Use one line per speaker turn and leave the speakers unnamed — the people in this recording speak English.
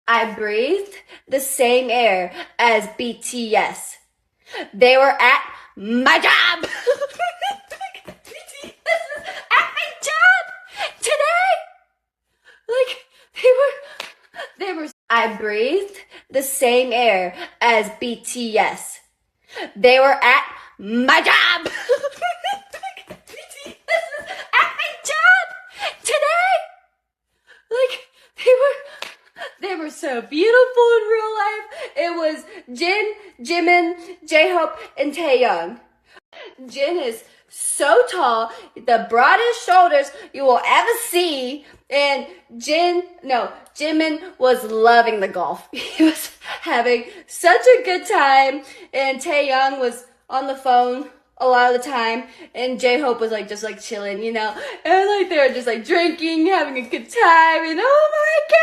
I breathed the same air as BTS. They were at my job. BTS is at my job today. Like they were. I breathed the same air as BTS. They were at my job. BTS is at my job today. Like they were so beautiful in real life. It was Jin, Jimin, J-Hope, and Taeyoung. Jin is so tall, the broadest shoulders you will ever see. And Jimin was loving the golf. He was having such a good time. And Taeyoung was on the phone a lot of the time. And J-Hope was just chilling, And they were just drinking, having a good time. And oh my God,